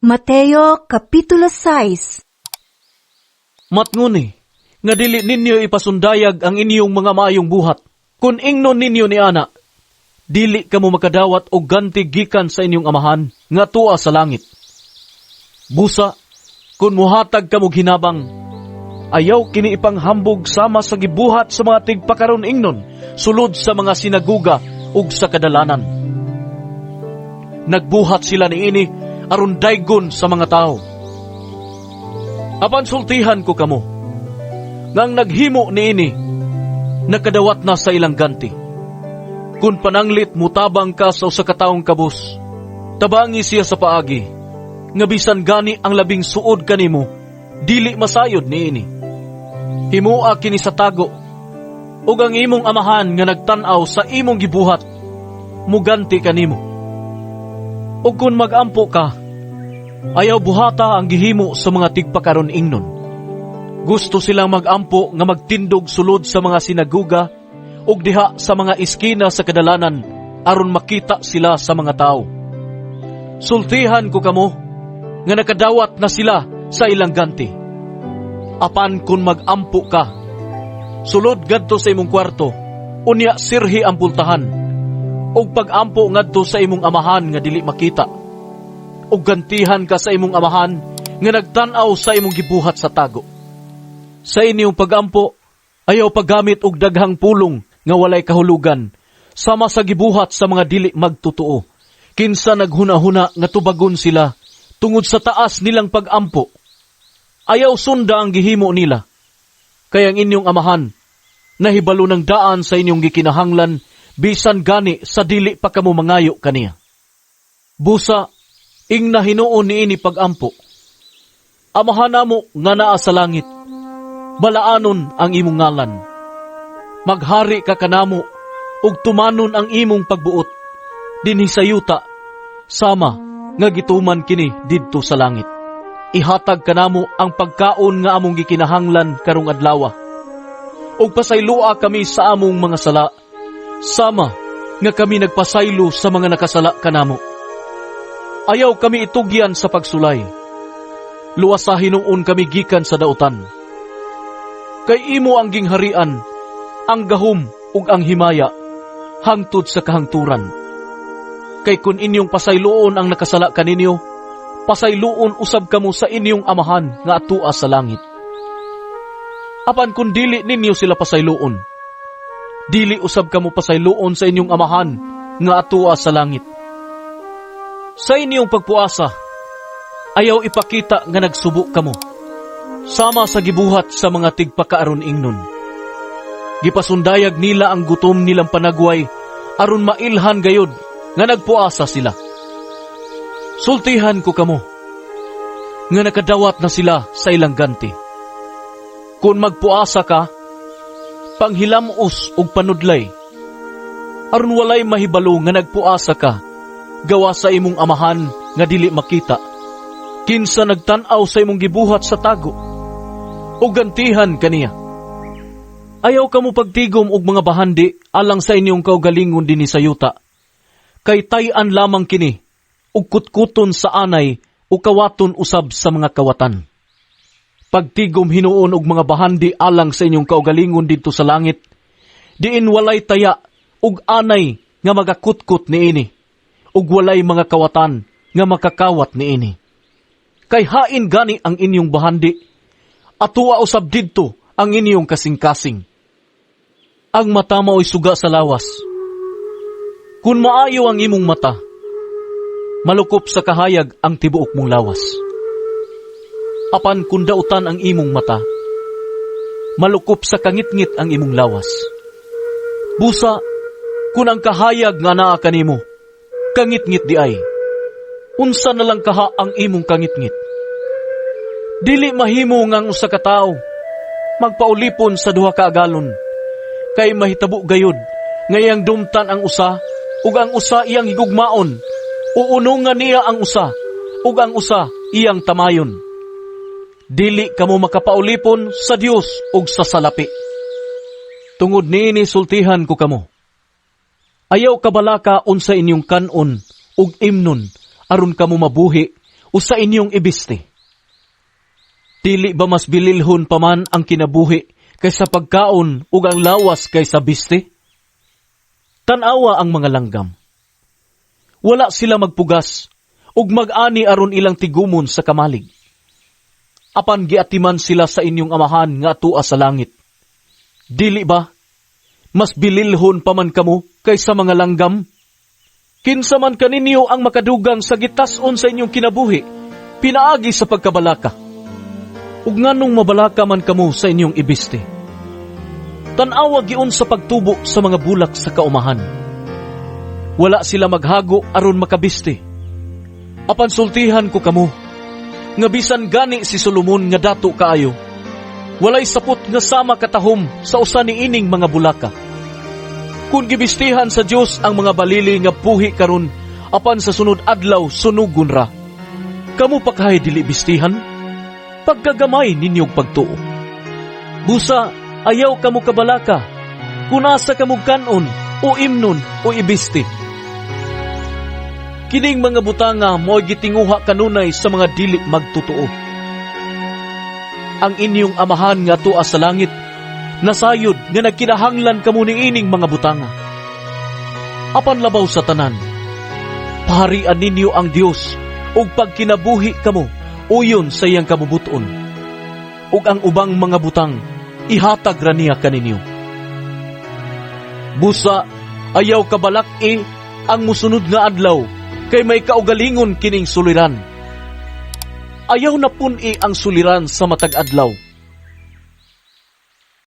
Mateo Kapitulo 6. Matnguni, nga dili ninyo ipasundayag ang inyong mga maayong buhat. Kung ingnon ninyo ni ana, dili kamo makadawat og ganti gikan sa inyong amahan nga tua sa langit. Busa, kung muhatag kamo hinabang, ayaw kini ipanghambog sama sa gibuhat sa mga tigpakaron ingnon, sulod sa mga sinaguga ug sa kadalanan. Nagbuhat sila niini aron daygon sa mga tao. Apan sultihan ko kamo, ngang naghimo niini, nakadawat na sa ilang ganti. Kung pananglit mutabang ka sa usa ka taong kabus, tabangi siya sa paagi, nga bisan gani ang labing suod kanimo, dili masayod niini. Himua kini sa tago, ug ang imong amahan nga nagtan-aw sa imong gibuhat, muganti kanimo. Ug kung magampo ka, ayaw buhata ang gihimo sa mga tigpakaron ingnon. Gusto silang magampo nga magtindog sulod sa mga sinaguga ug diha sa mga iskina sa kadalanan aron makita sila sa mga tao. Sultihan ko kamo nga nakadawat na sila sa ilang ganti. Apan kung magampo ka, sulod ngadto sa imong kwarto, unya sirhi ang pultahan, ug pagampo ngadto sa imong amahan nga dili makita. O gantihan ka sa imong amahan nga nagtan-aw sa imong gibuhat sa tago. Sa inyong pagampo, ayaw paggamit og daghang pulong nga walay kahulugan, sama sa gibuhat sa mga dili magtutuo. Kinsa naghuna-huna nga tubagon sila tungod sa taas nilang pagampo. Ayaw sunda ang gihimo nila. Kaya ang inyong amahan, nahibalo ng daan sa inyong gikinahanglan, bisan gani sa dili pa kamo mangayo kaniya. Busa, ing nahinuon niini pagampo. Amahan namo nga naa sa langit, balaanon ang imong ngalan. Maghari ka kanamo, ug tumanon ang imong pagbuot, dinhi sa yuta, sama nga gituman kini didto sa langit. Ihatag kanamo ang pagkaon nga among gikinahanglan karong adlaw. Ug pasaylua kami sa among mga sala, sama nga kami nagpasaylo sa mga nakasala kanamo. Ayaw kami itugyan sa pagsulay. Luwas sa hinuon kami gikan sa dautan. Kay imo ang gingharian, ang gahom ug ang himaya, hangtod sa kahangturan. Kay kun inyong pasayloon ang nakasala kaninyo, pasayloon usab kamo sa inyong amahan nga atua sa langit. Apan kun dili ninyo sila pasayloon, dili usab kamo pasayloon sa inyong amahan nga atua sa langit. Sa inyong pagpuasa, ayaw ipakita nga nagsubo kamo, sama sa gibuhat sa mga tigpakaaron ingnon. Gipasundayag nila ang gutom nilang panagway, aron mailhan gayod nga nagpuasa sila. Sultihan ko kamo, nga nakadawat na sila sa ilang ganti. Kung magpuasa ka, panghilamos ug panudlay, aron walay mahibalo nga nagpuasa ka, gawa sa imong amahan nga dili makita, kinsa nagtan-aw sa imong gibuhat sa tago, o gantihan kaniya. Ayaw kamo pagtigom og mga bahandi alang sa inyong kaugalingon dinhi sa yuta, kay tay-an lamang kini, ug kutkuton sa anay o kawaton usab sa mga kawatan. Pagtigom hinuon og mga bahandi alang sa inyong kaugalingon didto sa langit, diin walay taya ug anay nga magakutkot niini, ug walay mga kawatan nga makakawat niini. Kay hain gani ang inyong bahandi, atua usab didto ang inyong kasing-kasing. Ang mata mao'y suga sa lawas. Kung maayo ang imong mata, malukop sa kahayag ang tibuok mong lawas. Apan kung dautan ang imong mata, malukop sa kangit-ngit ang imong lawas. Busa, kung ang kahayag nga naa kanimo, kangit-ngit di ay, unsa na lang kaha ang imong kangit-ngit. Dili mahimo ngang usa ka tawo magpaulipon sa duha ka agalon, kay mahitabo gayud nga iyang dumtan ang usa ug ang usa iyang higugmaon, uunungan niya ang usa ug ang usa iyang tamayon. Dili kamo makapaulipon sa Dios ug sa salapi. Tungod niini sultihan ko kamo, ayaw kabalaka unsa inyong kanon ug imnon aron kamo mabuhi o sa inyong ibiste? Dili ba mas bililhon pa man ang kinabuhi kaysa pagkaon ug ang lawas kaysa biste? Tanawa ang mga langgam. Wala sila magpugas ug mag-ani aron ilang tigumon sa kamalig. Apan giatiman sila sa inyong amahan nga atua sa langit. Dili ba mas bililhon pa man kamo kaysa mga langgam? Kinsa man kaninyo ang makadugang sa gitas-on sa inyong kinabuhi, pinaagi sa pagkabalaka. Ug nganong mabalaka man kamo sa inyong ibiste? Tanawa giun sa pagtubo sa mga bulak sa kaumahan. Wala sila maghago aron makabiste. Apan sultihan ko kamo, nga bisan gani si Solomon nga dato kaayo, walay sapot nga sama katahom sa usa ni ining mga bulaka. Kung gibistihan sa Dios ang mga balili nga puhi karon, apan sa sunod adlaw sunugon ra, kamo pa kahay dili bistihan? Pagkagamay ninyong pagtuo. Busa, ayaw kamo kabalaka, kunasa kamo kanon o imnon o ibiste. Kining mga butanga mo'y gitinguha kanunay sa mga dili magtutuo. Ang inyong amahan nga tua sa langit, nasayod nga nagkinahanglan kamo ni ining mga butanga. Apan labaw sa tanan, paharian ninyo ang Dios ug pagkinabuhi kamo uyon sa iyang kabubuton, ug ang ubang mga butang ihatag ra niya kaninyo. Busa, ayaw kabalak-i ang musunod nga adlaw, kay may kaugalingon kining suliran. Ayaw na pun-i ang suliran sa matag adlaw,